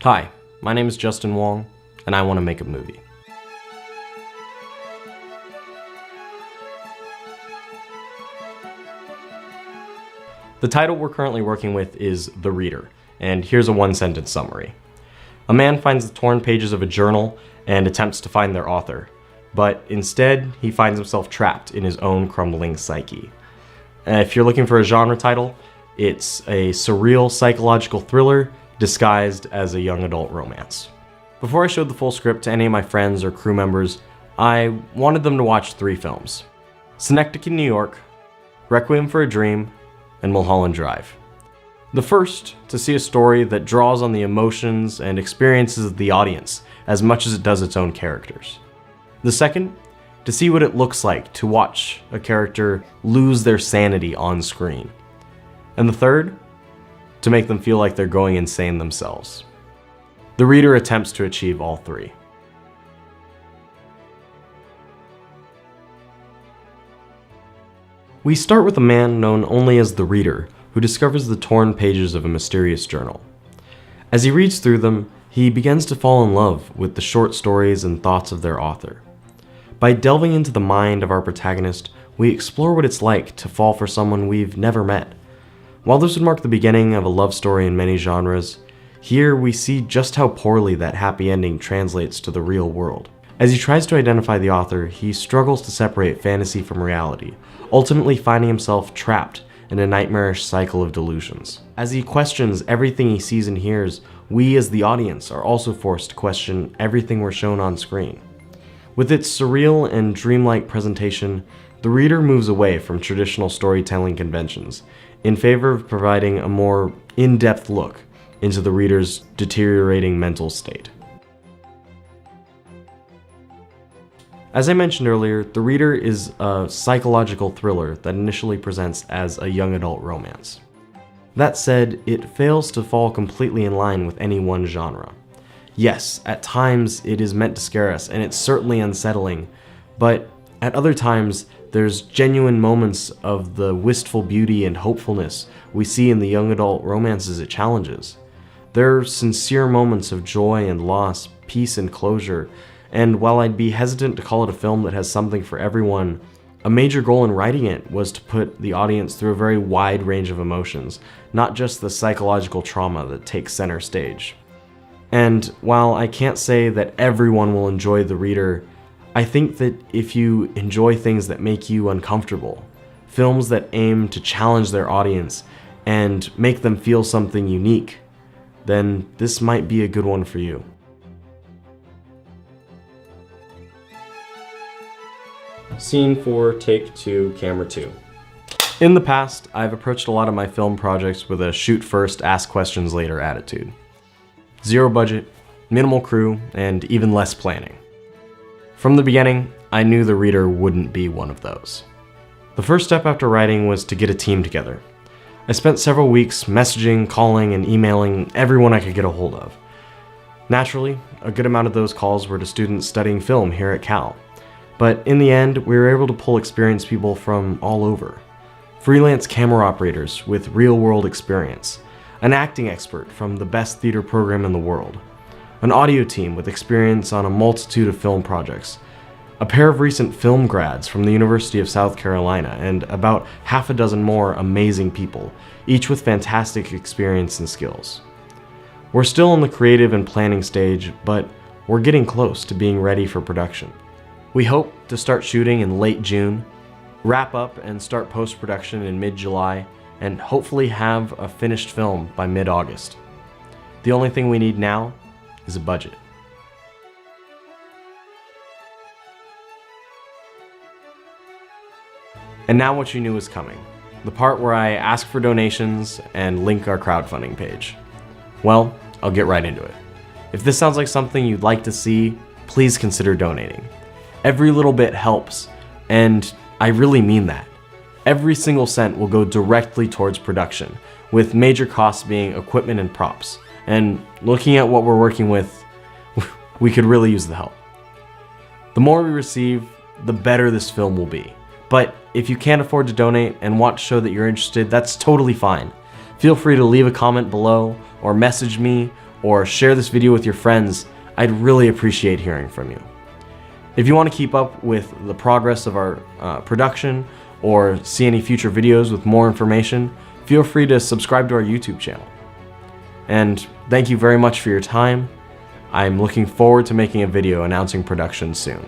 Hi, my name is Justin Wong, and I want to make a movie. The title we're currently working with is The Reader, and here's a one-sentence summary. A man finds the torn pages of a journal and attempts to find their author, but instead he finds himself trapped in his own crumbling psyche. If you're looking for a genre title, it's a surreal psychological thriller disguised as a young adult romance. Before I showed the full script to any of my friends or crew members, I wanted them to watch 3 films: Synecdoche, New York, Requiem for a Dream, and Mulholland Drive. The first, to see a story that draws on the emotions and experiences of the audience as much as it does its own characters. The second, to see what it looks like to watch a character lose their sanity on screen. And the third, to make them feel like they're going insane themselves. The Reader attempts to achieve all 3. We start with a man known only as the Reader, who discovers the torn pages of a mysterious journal. As he reads through them, he begins to fall in love with the short stories and thoughts of their author. By delving into the mind of our protagonist, we explore what it's like to fall for someone we've never met. While this would mark the beginning of a love story in many genres, here we see just how poorly that happy ending translates to the real world. As he tries to identify the author, he struggles to separate fantasy from reality, ultimately finding himself trapped in a nightmarish cycle of delusions. As he questions everything he sees and hears, we as the audience are also forced to question everything we're shown on screen. With its surreal and dreamlike presentation, The Reader moves away from traditional storytelling conventions in favor of providing a more in-depth look into the reader's deteriorating mental state. As I mentioned earlier, The Reader is a psychological thriller that initially presents as a young adult romance. That said, it fails to fall completely in line with any one genre. Yes, at times it is meant to scare us, and it's certainly unsettling, but at other times there's genuine moments of the wistful beauty and hopefulness we see in the young adult romances it challenges. There are sincere moments of joy and loss, peace and closure, and while I'd be hesitant to call it a film that has something for everyone, a major goal in writing it was to put the audience through a very wide range of emotions, not just the psychological trauma that takes center stage. And while I can't say that everyone will enjoy The Reader, I think that if you enjoy things that make you uncomfortable, films that aim to challenge their audience and make them feel something unique, then this might be a good one for you. Scene 4, take 2, camera 2. In the past, I've approached a lot of my film projects with a shoot first, ask questions later attitude. Zero budget, minimal crew, and even less planning. From the beginning, I knew The Reader wouldn't be one of those. The first step after writing was to get a team together. I spent several weeks messaging, calling, and emailing everyone I could get a hold of. Naturally, a good amount of those calls were to students studying film here at Cal. But in the end, we were able to pull experienced people from all over. Freelance camera operators with real-world experience, an acting expert from the best theater program in the world, an audio team with experience on a multitude of film projects, a pair of recent film grads from the University of South Carolina, and about half a dozen more amazing people, each with fantastic experience and skills. We're still in the creative and planning stage, but we're getting close to being ready for production. We hope to start shooting in late June, wrap up and start post-production in mid-July, and hopefully have a finished film by mid-August. The only thing we need now is a budget. And now what you knew is coming. The part where I ask for donations and link our crowdfunding page. Well, I'll get right into it. If this sounds like something you'd like to see, please consider donating. Every little bit helps, and I really mean that. Every single cent will go directly towards production, with major costs being equipment and props. And looking at what we're working with, we could really use the help. The more we receive, the better this film will be. But if you can't afford to donate and want to show that you're interested, that's totally fine. Feel free to leave a comment below, or message me, or share this video with your friends. I'd really appreciate hearing from you. If you want to keep up with the progress of our production or see any future videos with more information, feel free to subscribe to our YouTube channel. And thank you very much for your time. I'm looking forward to making a video announcing production soon.